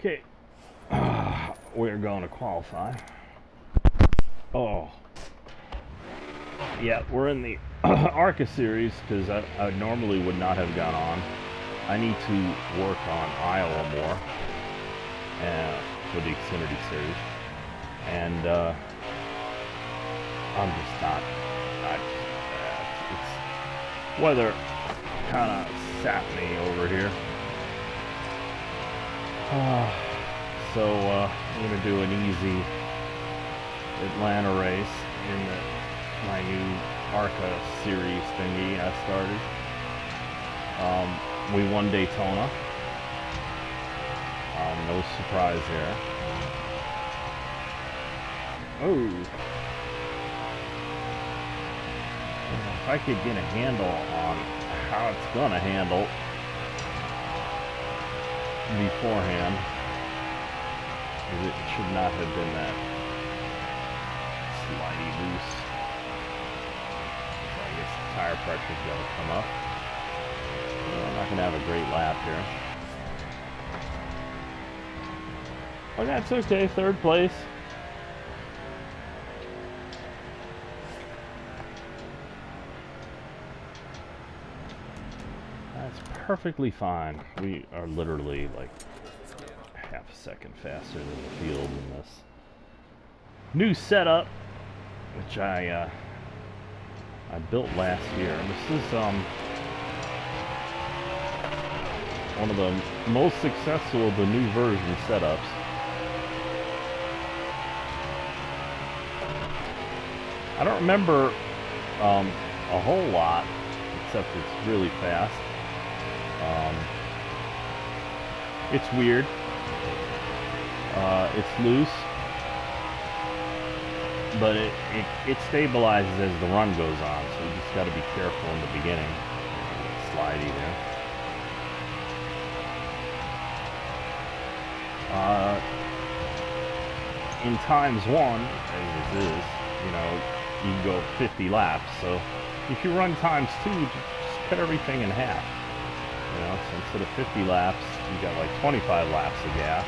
Okay, we're going to qualify. Oh, yeah, we're in the ARCA series because I normally would not have gone on. I need to work on Iowa more for the Xfinity series, and I'm just not. It's weather kind of sapped me over here. So I'm going to do an easy Atlanta race in my new ARCA series thingy I started. We won Daytona. No surprise there. Oh. If I could get a handle on how it's going to handle beforehand, it should not have been that slidey loose. So I guess the tire pressure's got to come up. Well, I'm not going to have a great lap here. Well, that's okay, third place. That's perfectly fine. We are literally like half a second faster than the field in this new setup, which I built last year. And this is one of the most successful of the new version setups. I don't remember a whole lot, except it's really fast. It's weird. It's loose, but it stabilizes as the run goes on, so you just got to be careful in the beginning. Slidey there. In times one, as it is, you know, you can go 50 laps. So if you run times two, just cut everything in half. You know, so instead of 50 laps, you got like 25 laps of gas.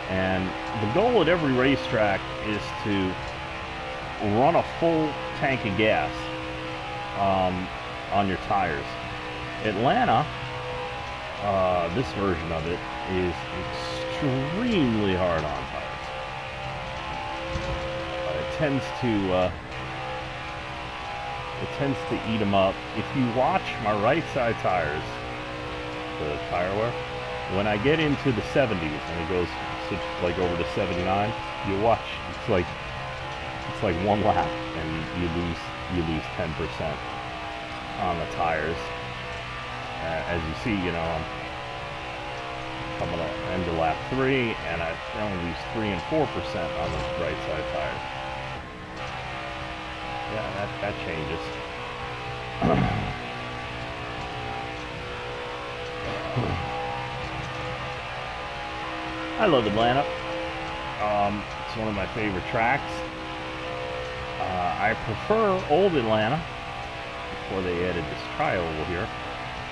And the goal at every racetrack is to run a full tank of gas on your tires. Atlanta, this version of it is extremely hard on tires. It tends to eat them up. If you watch my right side tires, the tire wear, when I get into the 70s and it goes like over to 79, you watch, it's like one lap and you lose 10% on the tires. As you see, you know, I'm coming up end of lap 3 and I only lose 3 and 4% on the right side tires. Yeah, that changes. I love Atlanta. It's one of my favorite tracks. I prefer old Atlanta before they added this tri-oval here.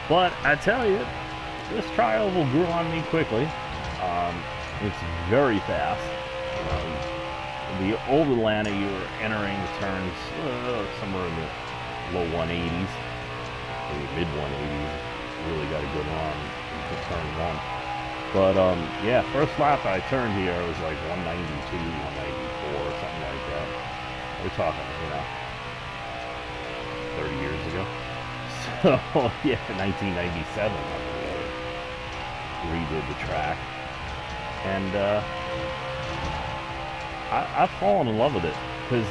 But I tell you, this tri-oval grew on me quickly. It's very fast. The old Atlanta, you were entering the turns somewhere in the low 180s, maybe mid 180s. Really got a good run into turn 1. But yeah, first lap I turned here, it was like 192, 194, something like that. We're talking, you know, 30 years ago. So yeah, 1997, I redid the track, and I've fallen in love with it because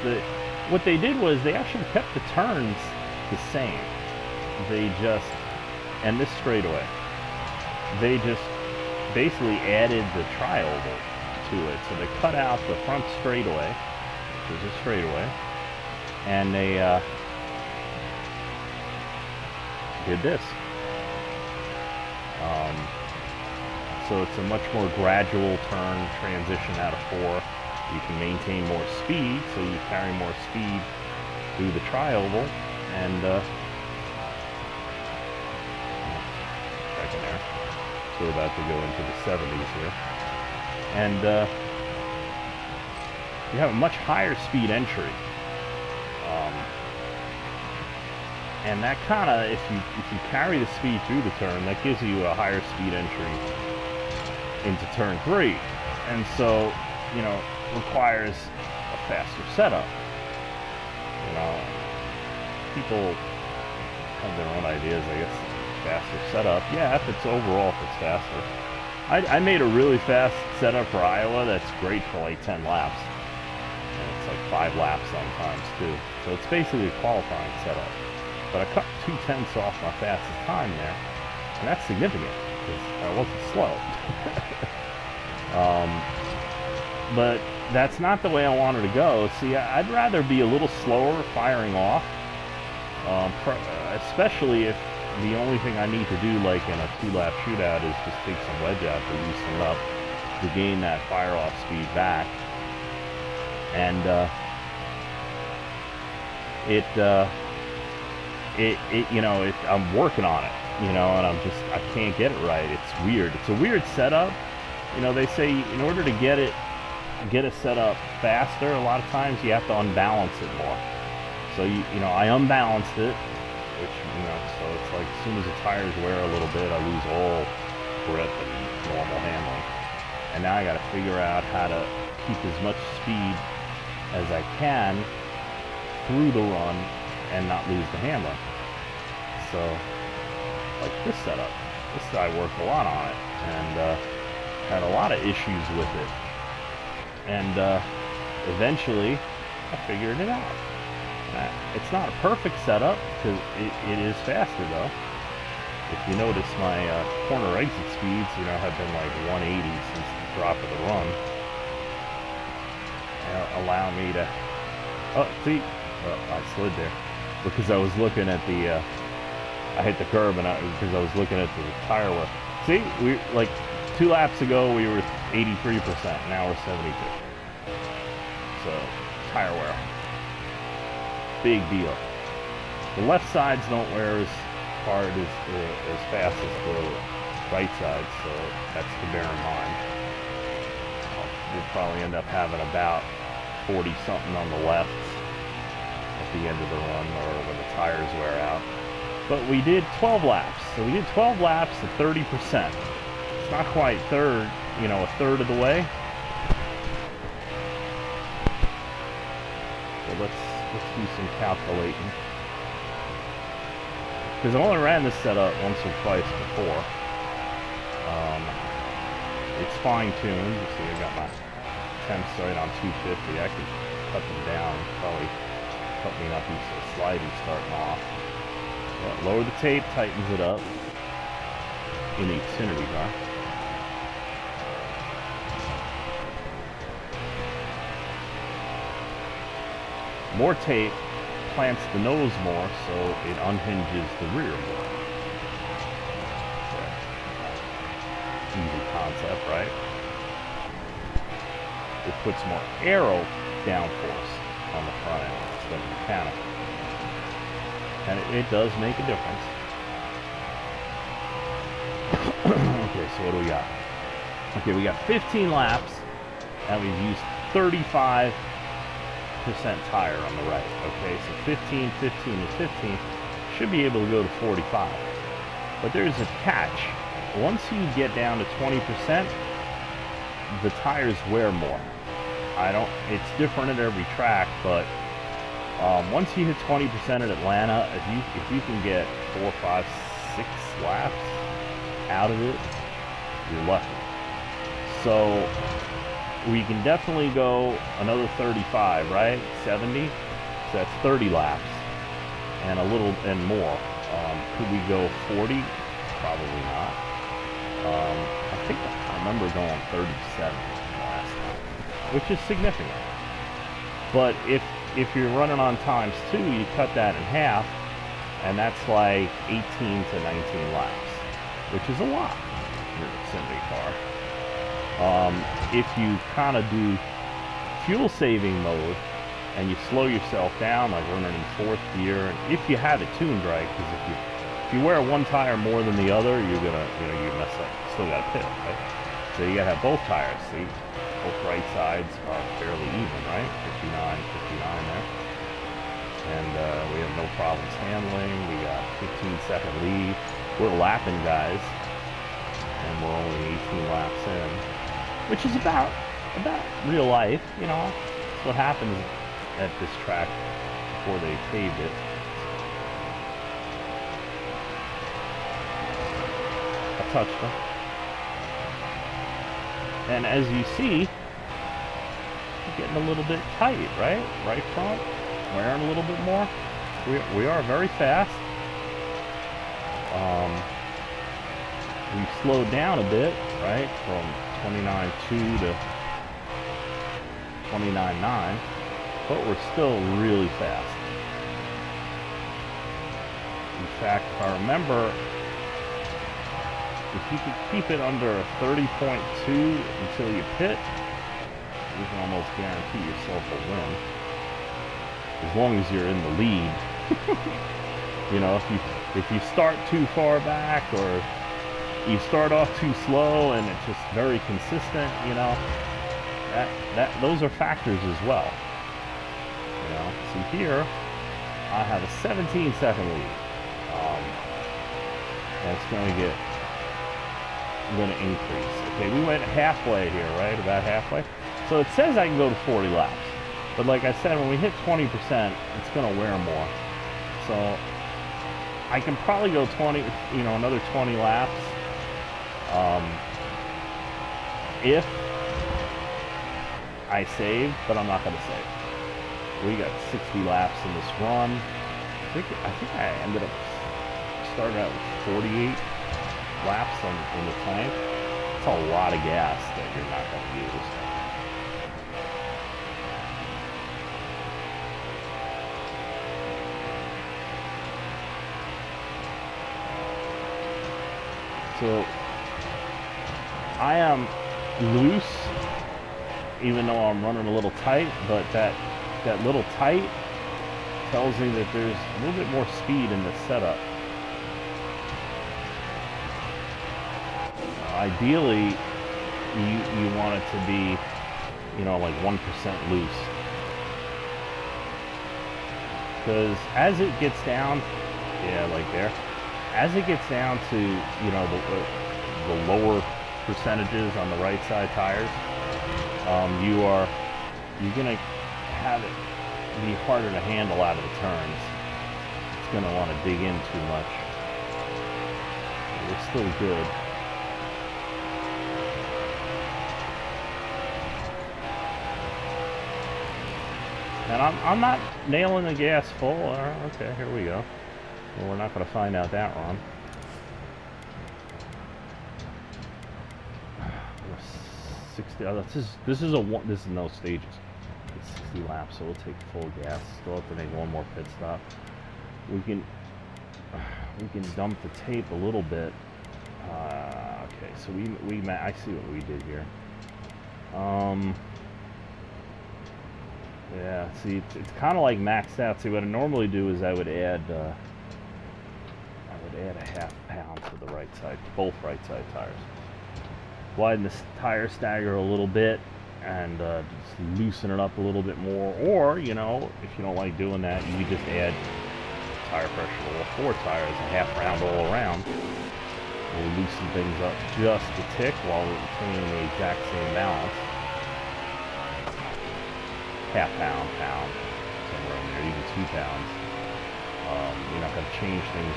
what they did was they actually kept the turns the same. They just, and this straightaway, they just basically added the tri-oval to it. So they cut out the front straightaway, which is a straightaway, and they did this. So it's a much more gradual turn transition out of 4. You can maintain more speed, so you carry more speed through the tri-oval, and second there. So we're about to go into the 70s here. and you have a much higher speed entry. And that kind of, if you carry the speed through the turn, that gives you a higher speed entry into turn 3. And so, you know, requires a faster setup. You know, people have their own ideas, I guess. Faster setup, yeah, if it's faster. I made a really fast setup for Iowa that's great for like 10 laps. And it's like 5 laps sometimes too. So it's basically a qualifying setup. But I cut 2/10 off my fastest time there, and that's significant because I wasn't slow. But that's not the way I wanted to go. See, I'd rather be a little slower firing off, especially if the only thing I need to do, like in a 2-lap shootout, is just take some wedge out to loosen up to gain that fire-off speed back. And you know, I'm working on it, you know, and I can't get it right. It's weird. It's a weird setup. You know, they say in order to get it set up faster, a lot of times you have to unbalance it more. So you know, I unbalanced it, which, you know, so it's like as soon as the tires wear a little bit, I lose all grip and normal handling. And now I got to figure out how to keep as much speed as I can through the run and not lose the handling. So, like this setup, I worked a lot on it and had a lot of issues with it. And eventually, I figured it out. It's not a perfect setup because it is faster though. If you notice, my corner exit speeds, you know, have been like 180 since the drop of the run. Allow me to. Oh, see, I slid there because I was looking at the. I hit the curb and because I was looking at the tire wear. See, we like 2 laps ago we were 83%. Now we're 72. So tire wear. Big deal. The left sides don't wear as hard as fast as the right side, so that's to bear in mind. We'll probably end up having about 40 something on the left at the end of the run, or when the tires wear out. But we did 12 laps, so we did 12 laps at 30%. It's not quite a third of the way. So let's do some calculating. Because I only ran this setup once or twice before. It's fine-tuned. You see, I got my temps right on 250. I could cut them down. Probably help me not be so slidey starting off. But lower the tape, tightens it up in the Xfinity car. More tape plants the nose more, so it unhinges the rear more. Easy concept, right? It puts more aero downforce on the front end instead of mechanical. And it does make a difference. Okay, so what do we got? Okay, we got 15 laps, and we've used 35% tire on the right. Okay, so 15, 15, and 15 should be able to go to 45. But there's a catch. Once you get down to 20%, the tires wear more. It's different at every track, but once you hit 20% at Atlanta, if you can get 4, 5, 6 laps out of it, you're lucky. So we can definitely go another 35, right? 70, so that's 30 laps and a little and more. Could we go 40? Probably not. I think I remember going 37 last time, which is significant. But if you're running on times 2, you cut that in half, and that's like 18 to 19 laps, which is a lot in your Xfinity car. If you kind of do fuel saving mode and you slow yourself down, like running in 4th gear, and if you have it tuned right, because if you wear one tire more than the other, you're gonna you mess up. You still got to pit, right? So you gotta have both tires. See, both right sides are fairly even, right? 59, 59 there. And we have no problems handling. We got 15-second lead. We're lapping guys, and we're only 18 laps in, which is about real life, you know. That's what happens at this track before they paved it. I touched them. And as you see, we're getting a little bit tight, right? Right front, wearing a little bit more. We are very fast. We've slowed down a bit, right? From 29.2 to 29.9, but we're still really fast. In fact, if I remember, if you could keep it under a 30.2 until you pit, you can almost guarantee yourself a win. As long as you're in the lead. You know, if you start too far back, or you start off too slow and it's just very consistent, you know, those are factors as well. You know, so here I have a 17-second lead. That's going to increase. Okay, we went halfway here, right? About halfway. So it says I can go to 40 laps. But like I said, when we hit 20%, it's going to wear more. So I can probably go 20, you know, another 20 laps. If I save, but I'm not going to save. We got 60 laps in this run. I think I ended up starting out with 48 laps in the tank. It's a lot of gas that you're not going to use. So I am loose, even though I'm running a little tight, but that little tight tells me that there's a little bit more speed in the setup. Ideally, you want it to be, you know, like 1% loose. Because as it gets down, yeah, like there, as it gets down to, you know, the lower percentages on the right side tires, you're gonna have it be harder to handle out of the turns. It's gonna want to dig in too much. We're still good. And I'm not nailing the gas full. Okay, here we go. Well, we're not going to find out that wrong. 60. Oh, this is no stages. It's 60 laps, so we'll take full gas. Still have to make one more pit stop. We can dump the tape a little bit. Okay, so I see what we did here. Yeah, see, it's kind of like maxed out. See, what I normally do is I would add a half pound to the right side, both right side tires. Widen the tire stagger a little bit and just loosen it up a little bit more. Or, you know, if you don't like doing that, you can just add tire pressure to all four tires, a half round all around. We'll loosen things up just a tick while retaining the exact same balance. Half pound, somewhere in there, even 2 pounds. You're not going to change things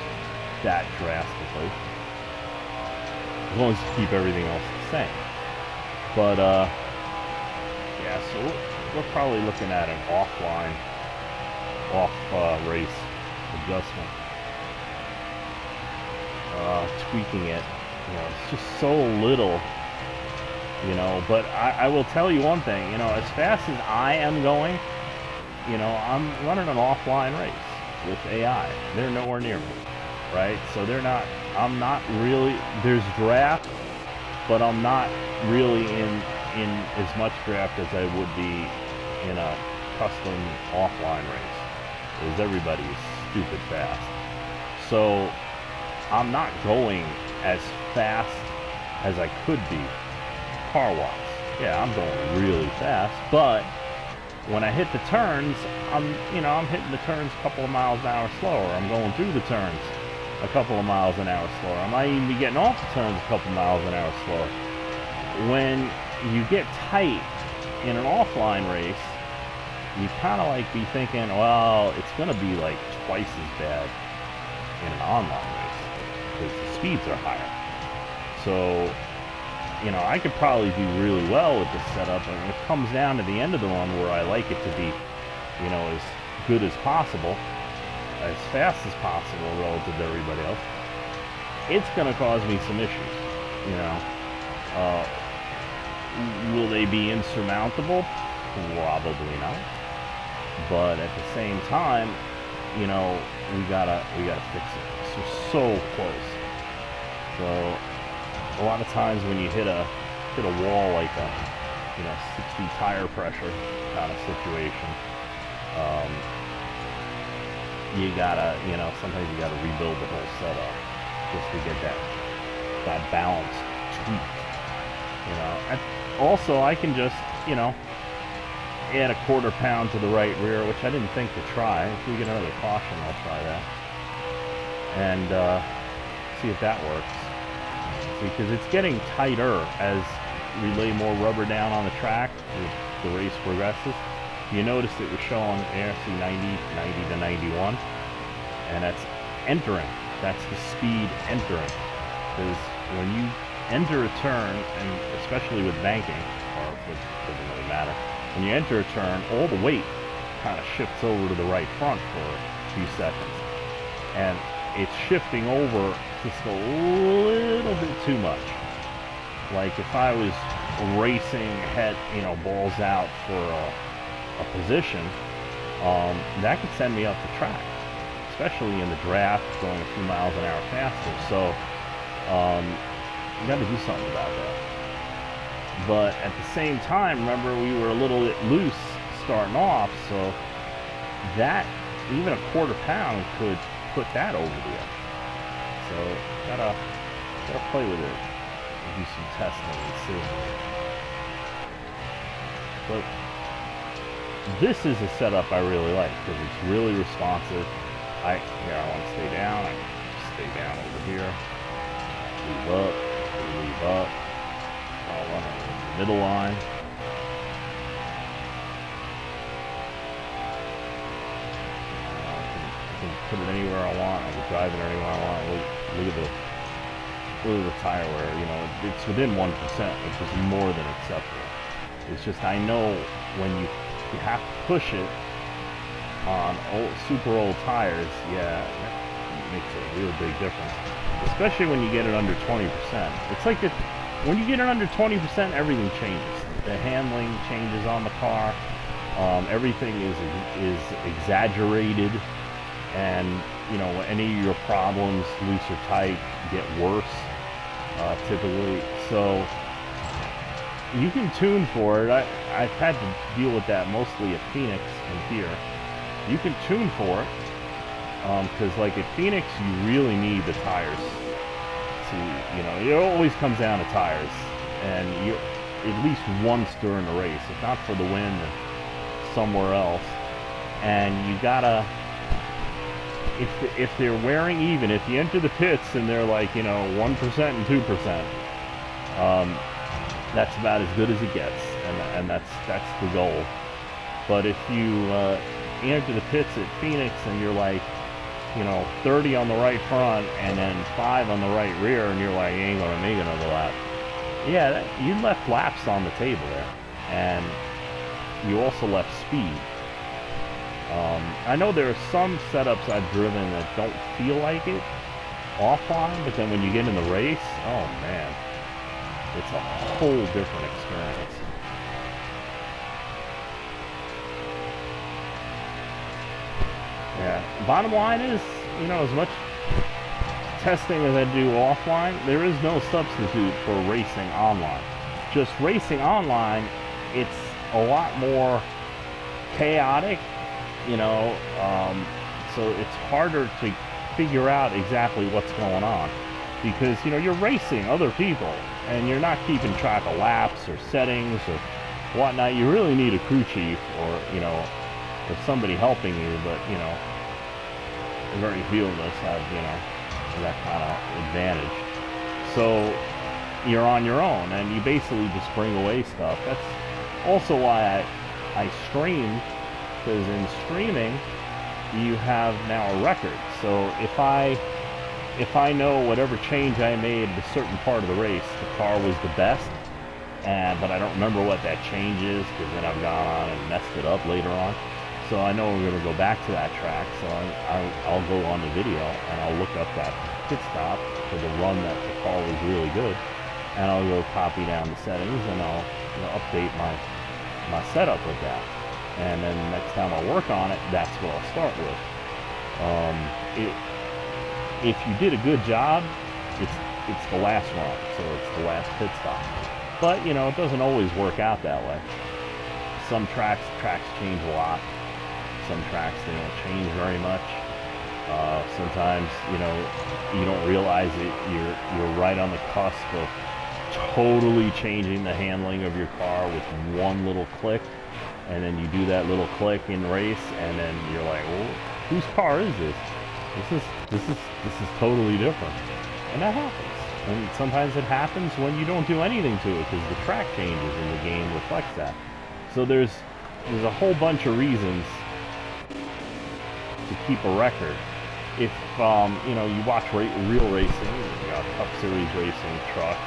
that drastically, as long as you keep everything else the same. But yeah, so we're probably looking at an off-race adjustment, tweaking it. You know, it's just so little. You know, but I will tell you one thing, you know, as fast as I am going, you know, I'm running an offline race with AI. They're nowhere near me, right? So I'm not really, there's draft, but I'm not really in as much draft as I would be in a custom offline race, because everybody is stupid fast. So I'm not going as fast as I could be car wash. Yeah, I'm going really fast, but when I hit the turns, I'm hitting the turns a couple of miles an hour slower. I'm going through the turns a couple of miles an hour slower. I might even be getting off the turns a couple of miles an hour slower. When you get tight in an offline race, you kind of like be thinking, well, it's going to be like twice as bad in an online race because the speeds are higher. So, I could probably do really well with this setup, and when it comes down to the end of the run where I like it to be, as good as possible, as fast as possible relative to everybody else, it's going to cause me some issues, Will they be insurmountable? Probably not. But at the same time, we gotta fix it. So close. So a lot of times when you hit a wall like a 60 tire pressure kind of situation, you gotta sometimes you gotta rebuild the whole setup just to get that balance tweaked. Also I can just add a quarter pound to the right rear, which I didn't think to try. If we get another caution, I'll try that and see if that works. Because it's getting tighter as we lay more rubber down on the track as the race progresses. You notice it was showing ARC 90 to 91, and that's entering. That's the speed entering. Because when you enter a turn, and especially with banking, or it doesn't really matter, when you enter a turn, all the weight kind of shifts over to the right front for a few seconds. And it's shifting over just a little bit too much. Like if I was racing head, balls out for a position, that could send me up the track, especially in the draft, going a few miles an hour faster. So you got to do something about that. But at the same time, remember, we were a little bit loose starting off, so that even a quarter pound could put that over the edge. So gotta play with it and do some testing and see. But this is a setup I really like because it's really responsive. I want to stay down. I stay down over here. Leave up. I'll run over the middle line. Put it anywhere I want. I can drive it anywhere I want. Look at the tire wear. It's within 1%, which is more than acceptable. It's just I know when you have to push it on super old tires, yeah, that makes a real big difference. Especially when you get it under 20%. It's like when you get it under 20%, everything changes. The handling changes on the car. Everything is exaggerated. And any of your problems, loose or tight, get worse typically. So you can tune for it. I've had to deal with that mostly at Phoenix and here. You can tune for it because like at Phoenix you really need the tires to, it always comes down to tires, and you at least once during the race, if not for the win, then somewhere else. And you gotta, if they're wearing even, if you enter the pits and they're like 1% and 2%, that's about as good as it gets, and that's the goal. But if you enter the pits at Phoenix and you're like 30 on the right front and then 5 on the right rear, and you're like, you ain't gonna make another lap. Yeah, you left laps on the table there, and you also left speed. I know there are some setups I've driven that don't feel like it offline, but then when you get in the race, oh man, it's a whole different experience. Yeah, bottom line is, as much testing as I do offline, there is no substitute for racing online. Just racing online, it's a lot more chaotic, so it's harder to figure out exactly what's going on. because, you know, you're racing other people and you're not keeping track of laps or settings or whatnot. You really need a crew chief or, you know, or somebody helping you, but, you know, very few of us have, you know, that kind of advantage. So you're on your own and you basically just bring away stuff. That's also why I streamed, because in streaming you have now a record. So if I know whatever change I made at a certain part of the race, the car was the best, but I don't remember what that change is, because then I've gone on and messed it up later on. So I know we're going to go back to that track, so I'll go on the video and I'll look up that pit stop for the run that the car was really good, and I'll go copy down the settings and I'll, you know, update my setup with that. And then the next time I work on it, that's what I'll start with. If you did a good job, it's the last run, so it's the last pit stop. But, you know, it doesn't always work out that way. Some tracks change a lot. Some tracks, they don't change very much. Sometimes, you know, you don't realize it. You're right on the cusp of totally changing the handling of your car with one little click, and then you do that little click in race, and then you're like, well, whose car is this? This is totally different. And that happens. And sometimes it happens when you don't do anything to it, because the track changes and the game reflects that. So there's a whole bunch of reasons to keep a record. If you know, you watch real racing, you got Cup Series racing, trucks,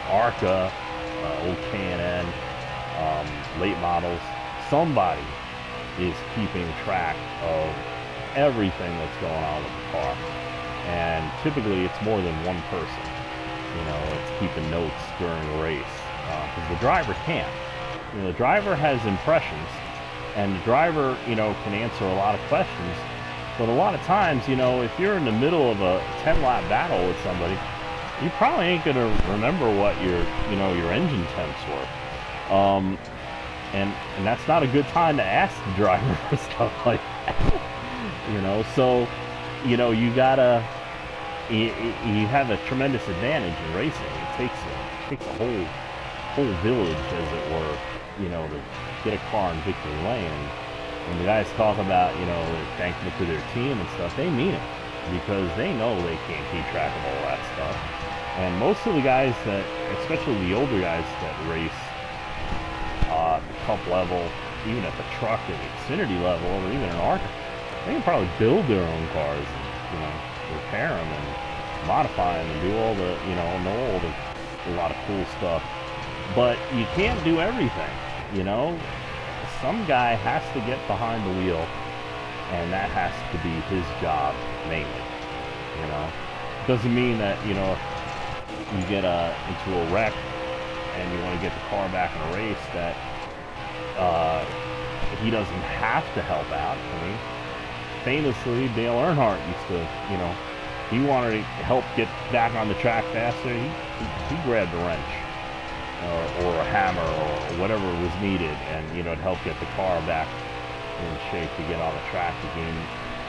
ARCA, old K&N, late models, somebody is keeping track of everything that's going on with the car. And typically it's more than one person, you know, it's keeping notes during a race, because the driver can't. You know, the driver has impressions, and the driver, you know, can answer a lot of questions, but a lot of times, you know, if you're in the middle of a 10-lap battle with somebody, you probably ain't gonna remember what your engine temps were. And that's not a good time to ask the driver for stuff like that. You know, so, you know, you have a tremendous advantage in racing. It takes a whole village, as it were, you know, to get a car in victory lane. And when the guys talk about, you know, thankful to their team and stuff, they mean it, because they know they can't keep track of all that stuff. And most of the guys that, especially the older guys that race at the Cup level, even at the truck and Xfinity level, or even an ARCA, they can probably build their own cars and, you know, repair them and modify them and do all the, you know a lot of cool stuff. But you can't do everything, you know. Some guy has to get behind the wheel, and that has to be his job mainly, you know. Doesn't mean that, you know, if you get into a wreck and you want to get the car back in a race, that he doesn't have to help out. I mean, famously, Dale Earnhardt used to, you know, he wanted to help get back on the track faster. He grabbed a wrench or a hammer or whatever was needed, and, you know, to help get the car back in shape to get on the track to gain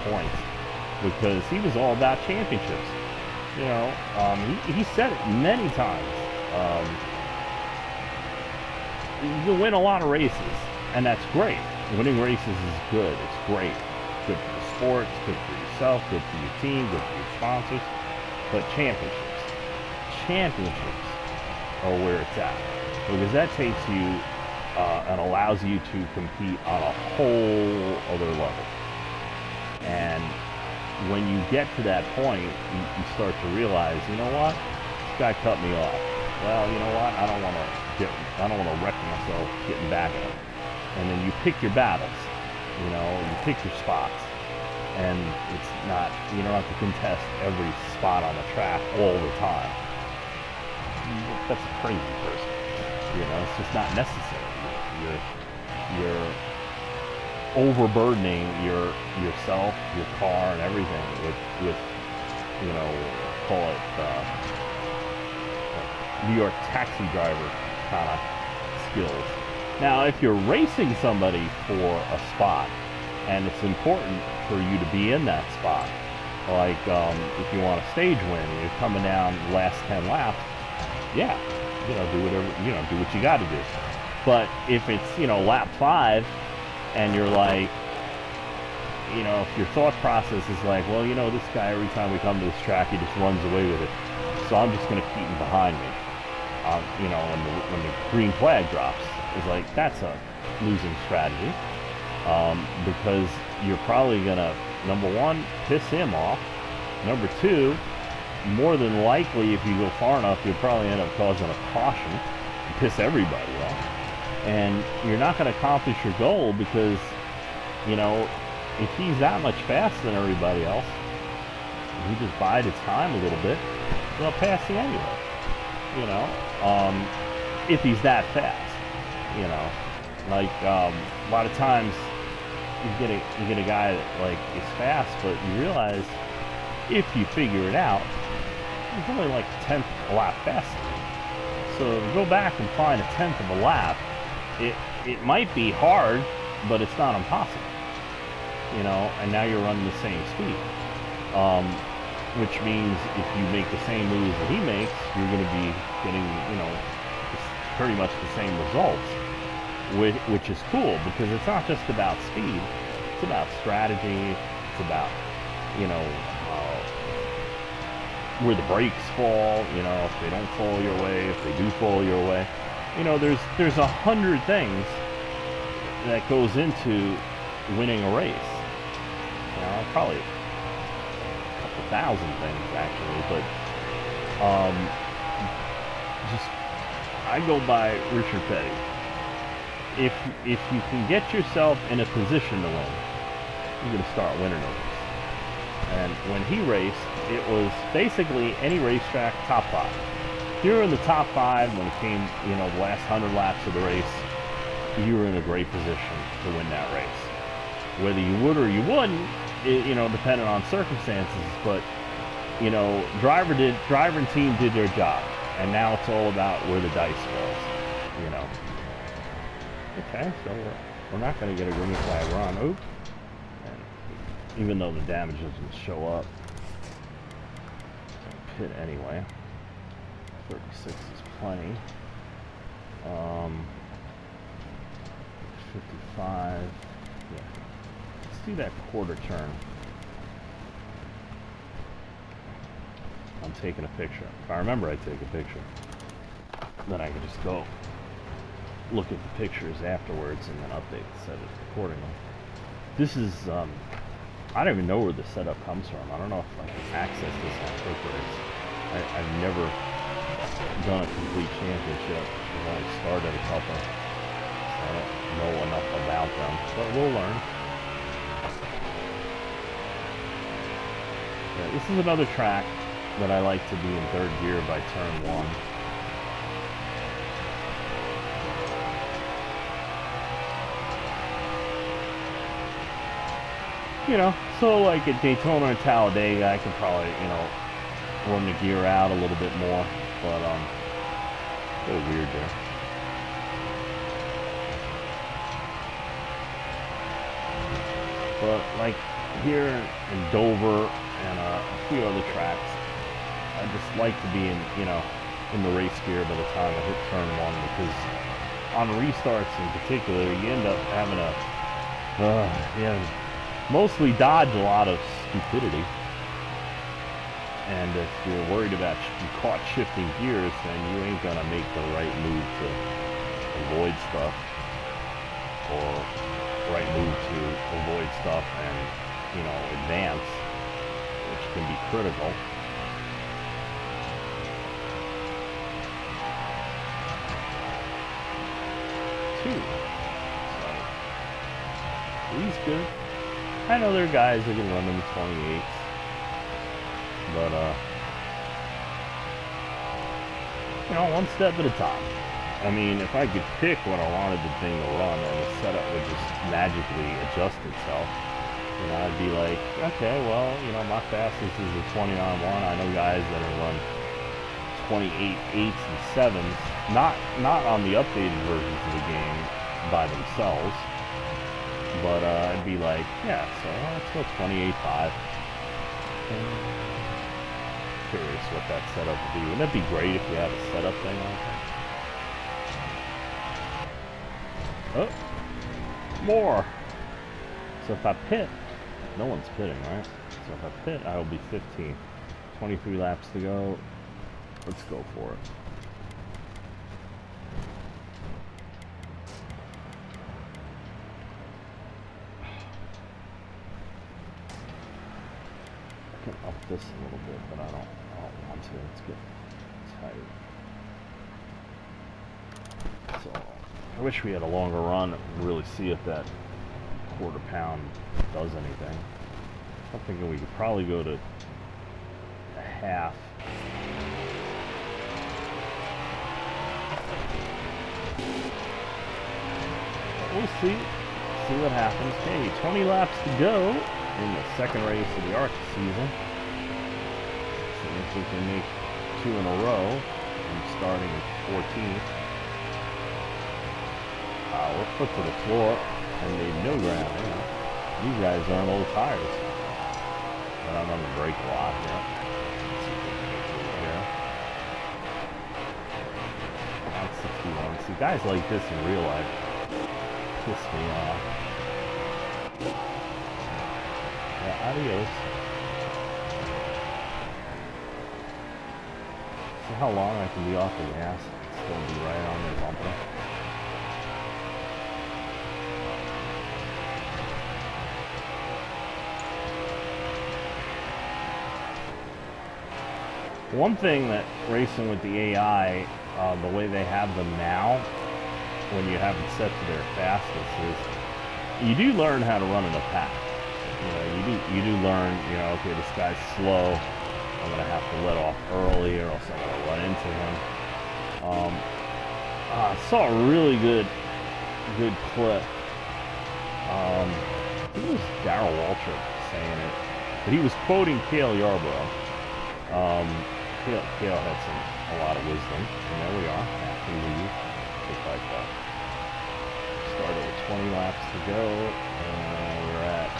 points, because he was all about championships. You know, he said it many times. You win a lot of races, and that's great. Winning races is good. It's great. It's good for the sport. It's good for yourself. Good for your team. Good for your sponsors. But championships are where it's at, because that takes you and allows you to compete on a whole other level. And when you get to that point, you start to realize, you know what, this guy cut me off. Well, you know what, I don't want to wreck myself getting back at him. And then you pick your battles, you know, you pick your spots, and it's not, you don't have to contest every spot on the track all the time. That's a crazy person, you know. It's just not necessary. You're overburdening yourself, your car, and everything with you know, call it New York taxi driver kind of skills. Now, if you're racing somebody for a spot, and it's important for you to be in that spot, Like, if you want a stage win, you're coming down the last 10 laps, yeah, you know, do whatever, you know, do what you got to do. But if it's, you know, lap 5, and you're like, you know, if your thought process is like, well, you know, this guy, every time we come to this track, he just runs away with it, so I'm just going to keep him behind me. You know, when the green flag drops, it's like, that's a losing strategy, because you're probably going to, number one, piss him off. Number two, more than likely, if you go far enough, you'll probably end up causing a caution and piss everybody off. And you're not going to accomplish your goal because, you know, if he's that much faster than everybody else, and he just bided time a little bit, they'll pass you anyway. You know, if he's that fast. You know, like a lot of times you get a guy that like is fast, but you realize if you figure it out, he's only like a tenth of a lap faster. So to go back and find a tenth of a lap, it might be hard, but it's not impossible. You know, and now you're running the same speed, which means if you make the same moves that he makes, you're going to be getting, you know, pretty much the same results, which is cool because it's not just about speed, it's about strategy, it's about, you know, where the brakes fall, you know, if they don't fall your way, if they do fall your way. You know, there's 100 things that goes into winning a race. You know, probably a couple thousand things actually, but just I go by Richard Petty. If you can get yourself in a position to win, you're gonna start winning a race. And when he raced, it was basically any racetrack top 5. If you were in the top 5 when it came, you know, the last 100 laps of the race, you were in a great position to win that race. Whether you would or you wouldn't, you know, depending on circumstances, but, you know, driver and team did their job, and now it's all about where the dice falls, you know. Okay, so we're not going to get a green flag run. Oop. And even though the damage doesn't show up, pit anyway. 36 is plenty. 55. Yeah. Let's do that quarter turn. I'm taking a picture. If I remember, I take a picture. Then I can just go look at the pictures afterwards and then update the setup accordingly. This is, I don't even know where the setup comes from. I don't know if I can access this on QuickRace. I've never done a complete championship. I've only started a couple. So I don't know enough about them, but we'll learn. Yeah, this is another track that I like to be in third gear by turn 1. You know, so like at Daytona and Talladega, I can probably, you know, run the gear out a little bit more, but a little weird there. But like here in Dover and a few other tracks, I just like to be in, you know, in the race gear by the time I hit turn 1, because on restarts in particular, you end up having mostly dodge a lot of stupidity. And if you're worried about you caught shifting gears, then you ain't gonna make the right move to avoid stuff, or right move to avoid stuff and, you know, advance, which can be critical. So he's good. I know there are guys that can run in the 28s, but you know, one step at a time. I mean, if I could pick what I wanted the thing to run and the setup would just magically adjust itself, you know, I'd be like, okay, well, you know, my fastest is a 29.1. I know guys that have run 28.8s and 7s, not on the updated versions of the game by themselves, but I'd be like, yeah, so let's go 28.5. anything. Curious what that setup would be. Wouldn't that be great if you had a setup thing like that? Oh, more. So if I pit, no one's pitting, right? So if I pit, I will be 15. 23 laps to go. Let's go for it. I can up this a little bit, but I don't want to. It's get tight. So I wish we had a longer run and really see if that quarter pound does anything. I'm thinking we could probably go to a half. We'll see what happens. Hey, 20 laps to go in the second race of the ARCA season. See if we can make 2 in a row. I'm starting at 14th. We're foot to the floor and made no ground. Yeah. These guys aren't old tires. But I'm on the brake a lot here. Let's see if we can get through here. Around 61. See, guys like this in real life piss me off. Yeah, adios. See how long I can be off the gas and still be right on the bumper. One thing that racing with the AI, the way they have them now, when you have it set to their fastest, is you do learn how to run in a pack. You know, you do learn, you know, okay, this guy's slow. I'm gonna have to let off early, or else I'm gonna run into him. I saw a really good clip. I think it was Darrell Waltrip saying it, but he was quoting Cale Yarborough. Cale had a lot of wisdom, and there we are, after we leave, just like that. Started with 20 laps to go, and we're at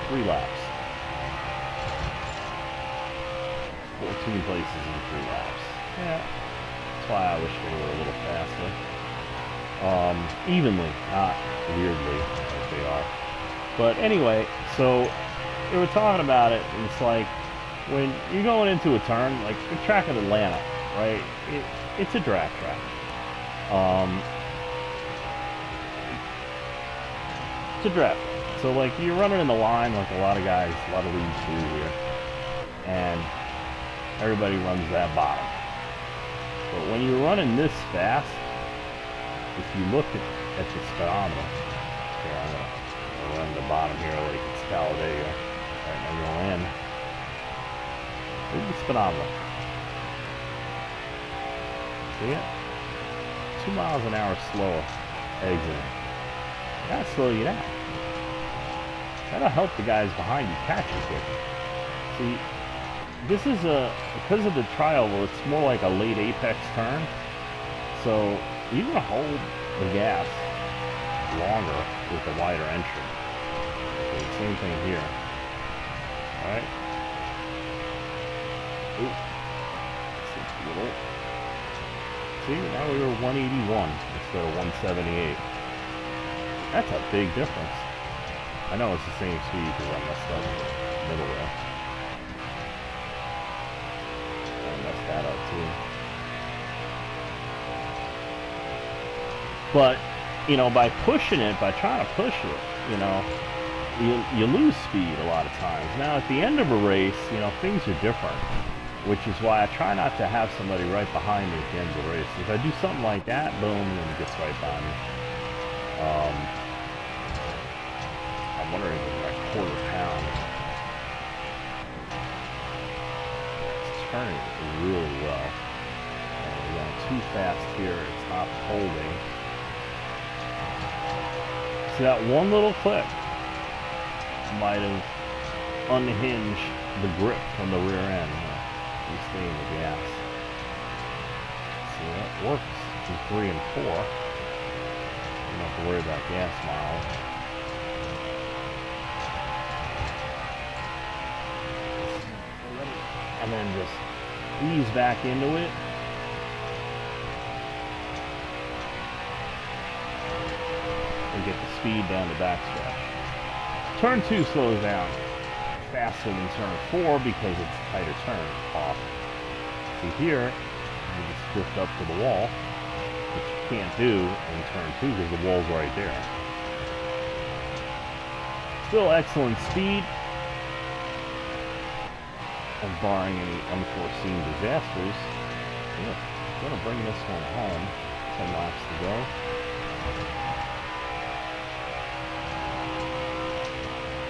3 laps. 14 places in 3 laps. Yeah, that's why I wish they were a little faster. Evenly, not weirdly, like they are. But anyway, so we were talking about it, and it's like, when you're going into a turn, like the track at Atlanta, right? It's a drag track. It's a drag. So like you're running in the line like a lot of guys, a lot of leagues do here, and everybody runs that bottom. But when you're running this fast, if you look at the speedometer, here I'm gonna run the bottom here like it's Talladega, right now you're gonna land. Look at the speedometer. See it? 2 miles an hour slower exiting. You gotta slow you down. That'll help the guys behind you catch you quicker. See, this is because of the tri-oval, it's more like a late apex turn. So you're gonna hold the gas longer with a wider entry. So same thing here. Alright? See, now we were 181 instead of 178. That's a big difference. I know it's the same speed because I messed up in the middle there. I messed that up too. But, you know, by pushing it, by trying to push it, you know, you lose speed a lot of times. Now, at the end of a race, you know, things are different. Which is why I try not to have somebody right behind me at the end of the race. If I do something like that, boom, then it gets right by me. I'm wondering if my quarter pound. It's turning really well. We're going too fast here. It's not holding. See, that one little click might have unhinged the grip from the rear end. Stay in the gas. See, that works in 3 and 4. You don't have to worry about gas miles. and then just ease back into it. And get the speed down the backstretch. Turn 2 slows down faster than turn 4 because it's a tighter turn off. See here, you just drift up to the wall, which you can't do in turn 2 because the wall's right there. Still excellent speed, and barring any unforeseen disasters, yeah, I'm gonna bring this one home. 10 laps to go.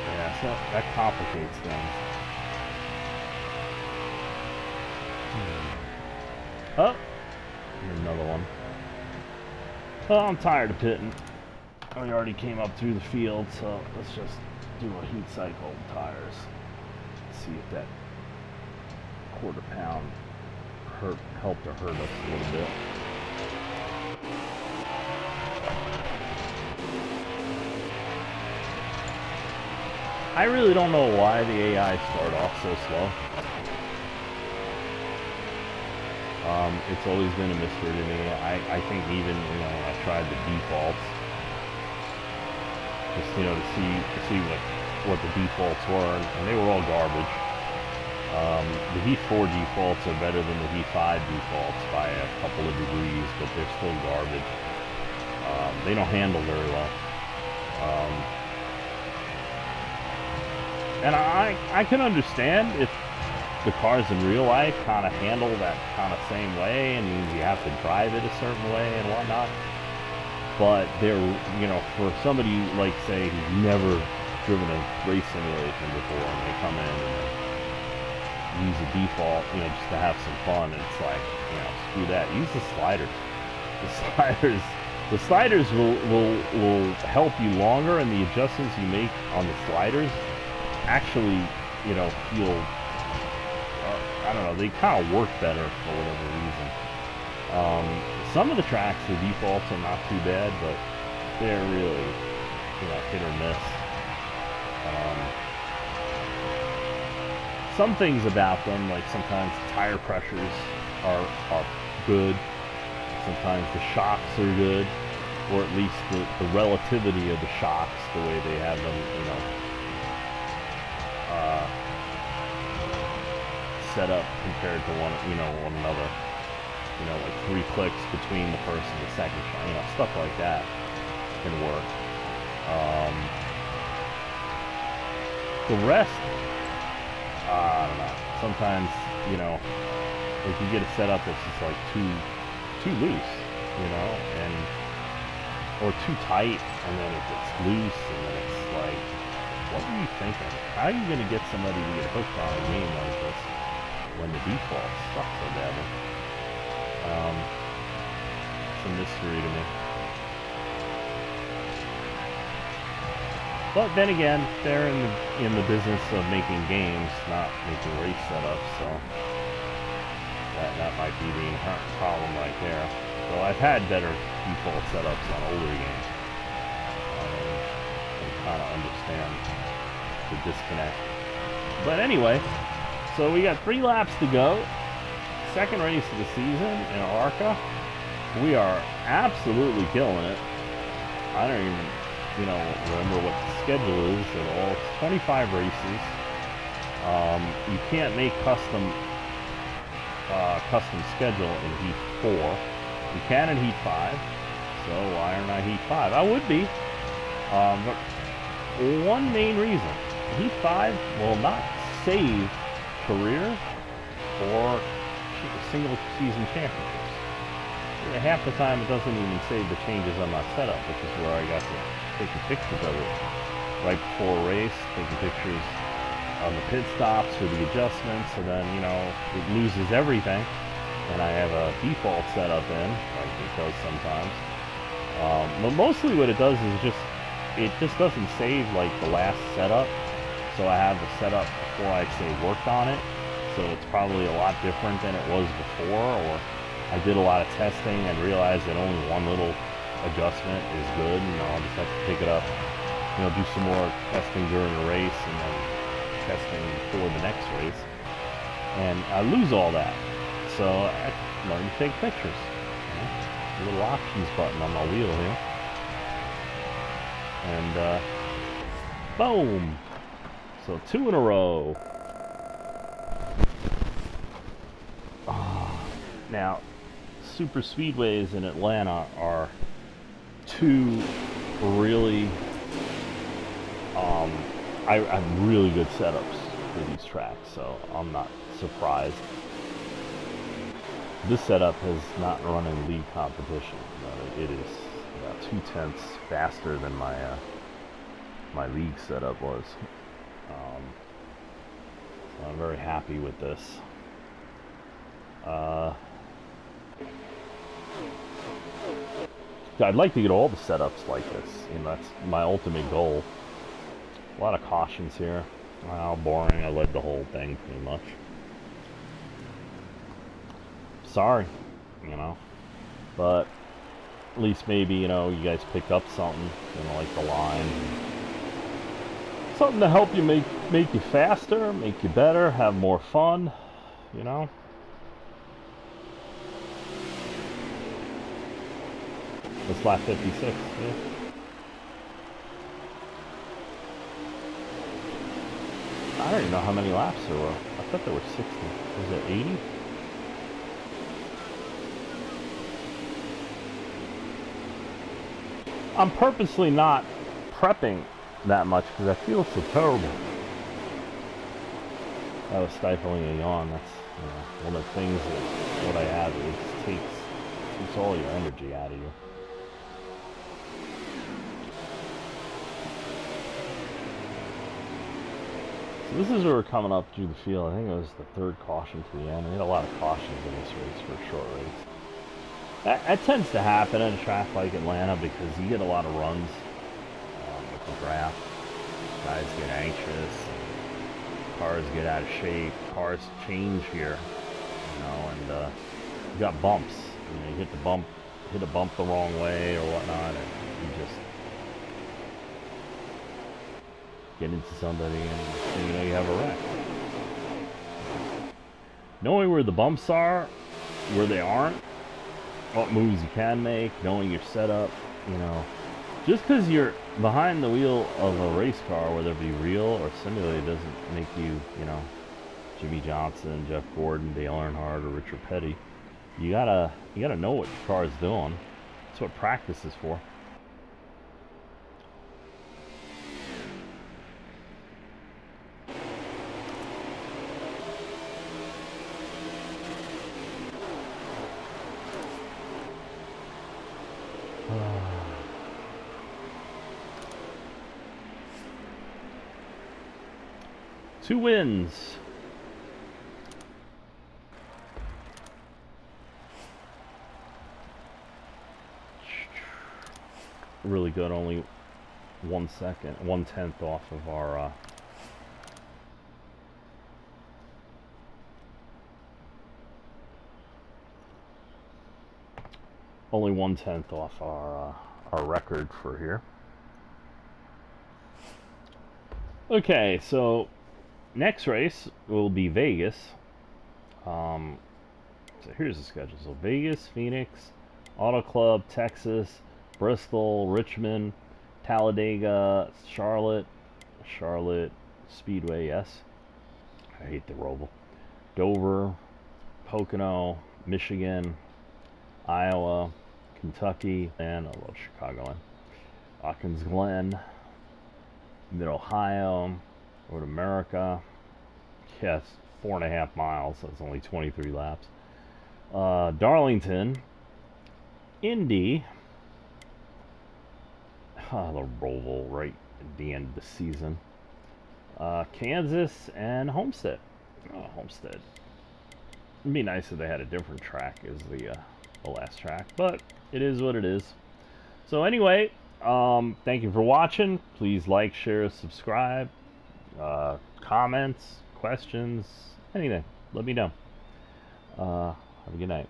Yeah, so that complicates things. Oh, another one. Oh, I'm tired of pitting. We already came up through the field, so let's just do a heat cycle of tires. See if that quarter pound helped or hurt us a little bit. I really don't know why the AI start off so slow. It's always been a mystery to me. I think even, when I tried the defaults, just, to see what the defaults were, and they were all garbage. The Heat 4 defaults are better than the Heat 5 defaults by a couple of degrees, but they're still garbage. They don't handle very well. And I can understand if the cars in real life kind of handle that kind of same way, and you have to drive it a certain way and whatnot. But they're, for somebody like, say, who's never driven a race simulation before, and they come in and use a default, just to have some fun, and it's like, screw that. Use the sliders. The sliders will help you longer, and the adjustments you make on the sliders actually, feel, I don't know, they kind of work better for whatever reason. Some of the tracks, the defaults are not too bad, but they're really, hit or miss. Some things about them, like sometimes tire pressures are good, sometimes the shocks are good, or at least the relativity of the shocks, the way they have them, set up compared to one another. Like 3 clicks between the first and the second shot, stuff like that can work. The rest, I don't know. Sometimes, if you get a setup that's just like too loose, or too tight, and then it gets loose, and then it's like, what are you thinking? How are you going to get somebody to get hooked on a game like this when the default sucks so badly? It's a mystery to me. But then again, they're in the business of making games, not making race setups, so that might be the inherent problem right there. So I've had better default setups on older games. I kind of understand the disconnect. But anyway, so we got 3 laps to go. Second race of the season in ARCA. We are absolutely killing it. I don't even, remember what the schedule is at all. It's 25 races. You can't make custom schedule in Heat 4. You can in Heat 5. So why aren't I Heat 5? I would be. But one main reason. Heat 5 will not save career or single season championships. Half the time it doesn't even save the changes on my setup, which is where I got to taking pictures of it right before a race, taking pictures on the pit stops for the adjustments, and then, it loses everything, and I have a default setup in, like it does sometimes. But mostly what it does is it just doesn't save like the last setup, so I have the setup before I say worked on it. So it's probably a lot different than it was before, or I did a lot of testing and realized that only one little adjustment is good, and I'll just have to pick it up, do some more testing during the race and then testing before the next race. and I lose all that. So I learned to take pictures. A little options button on my wheel here. And boom! So 2 in a row. Now, super speedways in Atlanta are 2 really I'm really good setups for these tracks, so I'm not surprised. This setup has not run in league competition. It is about 2/10 faster than my my league setup was. So I'm very happy with this. I'd like to get all the setups like this. You know, that's my ultimate goal. A lot of cautions here. Wow, boring. I led the whole thing pretty much. Sorry, you know. But at least maybe, you know, you guys pick up something, you know, like the line. Something to help you make you faster, make you better, have more fun, you know. It's lap 56, yeah. I don't even know how many laps there were. I thought there were 60. Was it 80? I'm purposely not prepping that much because I feel so terrible. I was stifling a yawn. That's, you know, one of the things that what I have is takes all your energy out of you. So this is where we're coming up through the field. I think it was the 3rd caution to the end. We had a lot of cautions in this race for a short race. That tends to happen at a track like Atlanta because you get a lot of runs with the draft. Guys get anxious, cars get out of shape, cars change here, you know, and you got bumps. You know, you hit a bump the wrong way or whatnot, and you just get into somebody and you know you have a wreck. Knowing where the bumps are, where they aren't, what moves you can make, knowing your setup, you know. Just because you're behind the wheel of a race car, whether it be real or simulated, doesn't make you, you know, Jimmy Johnson, Jeff Gordon, Dale Earnhardt, or Richard Petty. You gotta know what your car is doing. That's what practice is for. Two wins. Really good. Only 1 second, 1/10 off of our only 1/10 off our record for here. Okay, so next race will be Vegas. So here's the schedule. So Vegas, Phoenix, Auto Club, Texas, Bristol, Richmond, Talladega, Charlotte Speedway, yes. I hate the Roval. Dover, Pocono, Michigan, Iowa, Kentucky, and I love Chicagoland. Watkins Glen, Mid-Ohio, Road America. Yeah, it's 4.5 miles, so it's only 23 laps. Darlington, Indy, the Roval right at the end of the season. Kansas and Homestead. Oh, Homestead. It'd be nice if they had a different track as the last track, but it is what it is. So anyway, thank you for watching. Please like, share, subscribe, comments, questions, anything. Let me know. Have a good night.